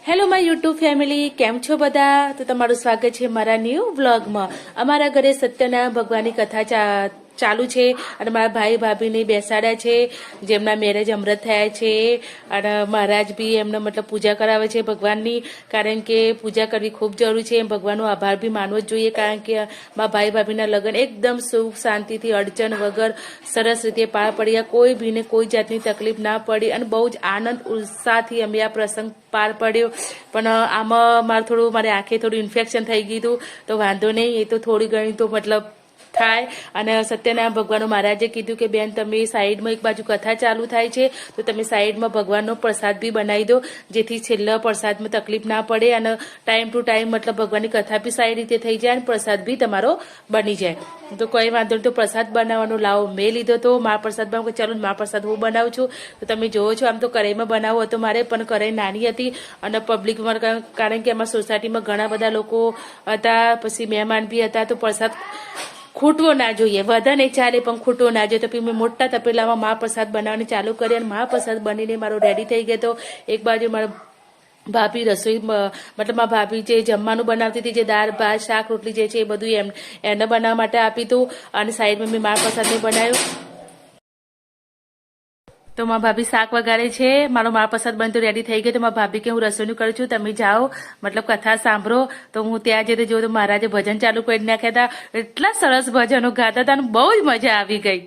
Hello my YouTube family, કેમ છો બધા? તો તમારું સ્વાગત છે મારા ન્યૂ વ્લોગમાં। અમારા ઘરે સત્યનારાયણ ભગવાનની કથા ચાલુ છે અને મારા ભાઈ ભાભીને બેસાડ્યા છે, જેમના મેરેજ અમૃત થયા છે અને મહારાજ બી એમને મતલબ પૂજા કરાવે છે ભગવાનની, કારણ કે પૂજા કરવી ખૂબ જરૂરી છે। ભગવાનનો આભાર બી માનવો જ જોઈએ, કારણ કે મારા ભાઈ ભાભીના લગ્ન એકદમ સુખ શાંતિથી અડચણ વગર સરસ રીતે પાર પડ્યા, કોઈ ભીને કોઈ જાતની તકલીફ ના પડી અને બહુ જ આનંદ ઉત્સાહથી અમે આ પ્રસંગ પાર પડ્યો। પણ આમાં મારી આંખે થોડું ઇન્ફેક્શન થઈ ગયું હતું, તો વાંધો નહીં, એ તો થોડી ઘણી તો મતલબ થાય। અને સત્યનારાયણ ભગવાન મહારાજે કીધું કે બેન, તમે સાઈડમાં એક બાજુ કથા ચાલુ થાય છે તો તમે સાઈડમાં ભગવાનનો પ્રસાદ બી બનાવી દો, જેથી છેલ્લા પ્રસાદમાં તકલીફ ના પડે અને ટાઈમ ટુ ટાઈમ મતલબ ભગવાનની કથા બી સારી રીતે થઈ જાય અને પ્રસાદ બી તમારો બની જાય। તો કોઈ વાંધો નહીં, તો પ્રસાદ બનાવવાનો લાવો મેં લીધો તો મારા પ્રસાદ બનાવો, ચાલો મારા પ્રસાદ હું બનાવું છું। તો તમે જોવો છો, આમ તો કઢાઈમાં બનાવવો હતો મારે, પણ કઢાઈ નાની હતી અને પબ્લિકમાં, કારણ કે અમારા સોસાયટીમાં ઘણા બધા લોકો હતા, પછી મહેમાન બી હતા, તો પ્રસાદ ખૂટવો ના જોઈએ, વધે નહીં ચાલે પણ ખૂટવો ના જોઈએ। તો પછી મેં મોટા તપેલામાં મહાપ્રસાદ બનાવવાની ચાલુ કરી અને મહાપ્રસાદ બનીને મારો રેડી થઈ ગયો હતો। એક બાજુ મારા ભાભી રસોઈ મતલબ મારા ભાભી જે જમવાનું બનાવતી હતી, જે દાળ ભાત શાક રોટલી જે છે એ બધું એને બનાવવા માટે આપી હતું અને સાઈડમાં મેં મહાપ્રસાદને બનાવ્યું। તો મારા ભાભી શાક વગાડે છે, મારો મહાપ્રસાદ બનતો રેડી થઈ ગયો। તો મારા ભાભી કે હું રસોઈનું કરું છું, તમે જાઓ મતલબ કથા સાંભળો। તો હું ત્યાં જઈને જોઉં તો મહારાજે ભજન ચાલુ કરી નાખ્યા હતા, એટલા સરસ ભજનો ગાતા હતા અને બહુ જ મજા આવી ગઈ।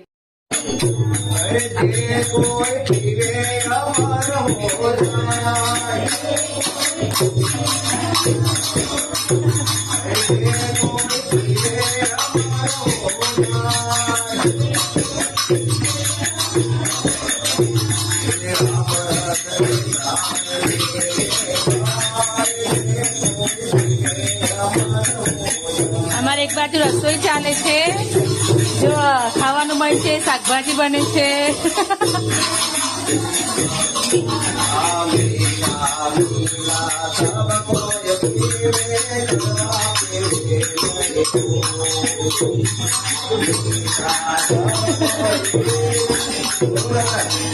અમારે એક બાજુ રસોઈ ચાલે છે, જો ખાવાનું મન છે, શાકભાજી બને છે।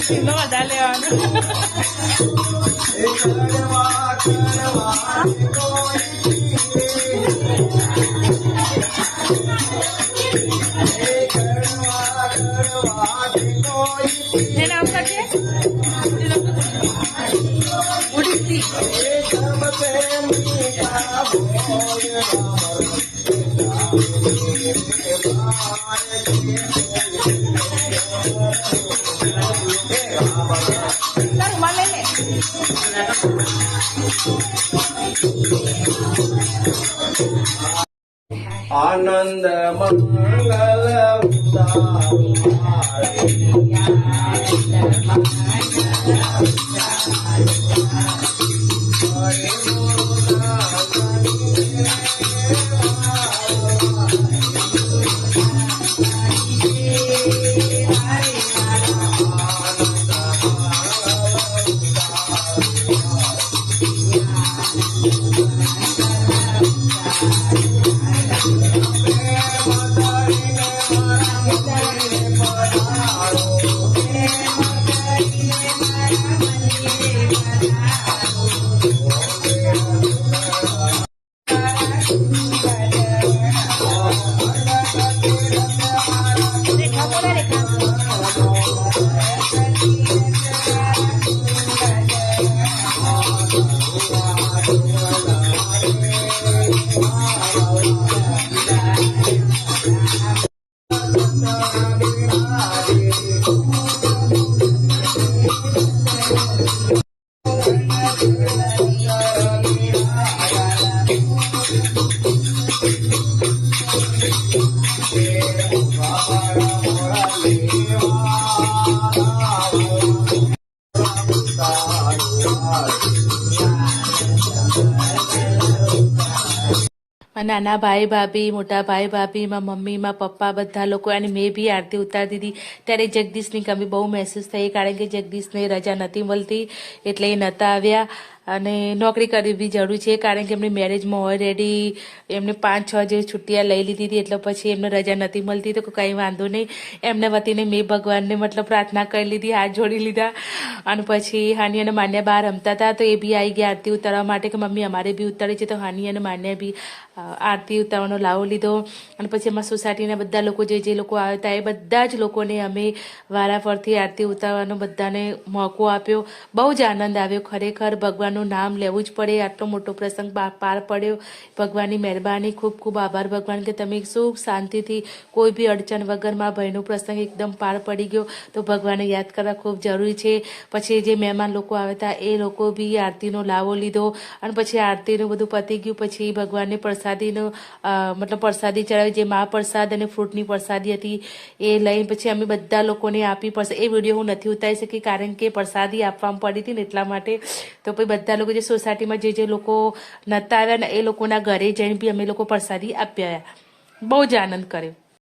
કેટલો બધા લેવાનું નામ કરજે ઉડીસી આનંદ મંગલ નાના ભાઈ ભાભી, મોટા ભાઈ ભાભી, મારા મમ્મી, મારા પપ્પા, બધા લોકો અને મેં બી આરતી ઉતારતી હતી। ત્યારે જગદીશની કમી બહુ મહેસૂસ થઈ, કારણ કે જગદીશને રજા નથી મળતી એટલે એ નહોતા આવ્યા। અને નોકરી કરવી બી જરૂરી છે, કારણ કે એમની મેરેજમાં ઓલરેડી એમને 5-6 જેવી છુટ્ટીਆਂ લઈ લીધી હતી, એટલે પછી એમને રજા નથી મળતી. તો કંઈ વાંધો નહીં, એમના વતીને મેં ભગવાનને મતલબ પ્રાર્થના કરી લીધી, હાથ જોડી લીધા. અને પછી હાની અને માન્યા બહાર રમતા હતા, તો એ બી આવી ગયા આરતી ઉતારવા માટે કે મમ્મી અમારે બી ઉતારી છે. તો હાની અને માન્યા બી આરતી ઉતારવાનો લાવો લીધો. અને પછી એમાં સોસાયટીના બધા લોકો જે લોકો આવ્યા હતા એ બધા જ લોકોને અમે વારાફરતી આરતી ઉતારવાનો બધાને મોકો આપ્યો. બહુ જ આનંદ આવ્યો ખરેખર. ભગવાનનું નામ લેવું જ પડે. આટલો મોટો પ્રસંગ પાર પડ્યો. ભગવાનની મહેરબાની, ખૂબ ખૂબ આભાર ભગવાન કે તમે સુખ શાંતિથી કોઈ બી અડચણ વગર મારા ભાઈનો પ્રસંગ એકદમ પાર પડી ગયો. તો ભગવાનને યાદ કરવા ખૂબ જરૂરી છે. પછી જે મહેમાન લોકો આવ્યા હતા એ લોકો બી આરતીનો લાવો લીધો. અને પછી આરતીનું બધું પતી ગયું પછી ભગવાનને પ્રસાદીનો મતલબ પ્રસાદી ચડાવી, જે મહાપ્રસાદ અને ફ્રૂટની પ્રસાદી હતી એ લઈને પછી અમે બધા લોકોને આપી. એ વિડીયો હું નથી ઉતારી શકી કારણ કે પ્રસાદી આપવામાં પડી હતી ને એટલા માટે. તો પછી બધા લોકો જે સોસાયટીમાં જે લોકો નહોતા આવ્યા ને એ લોકોના ઘરે જઈને બી અમે લોકો પ્રસાદી આપ્યા. બહુ જ આનંદ કર્યો.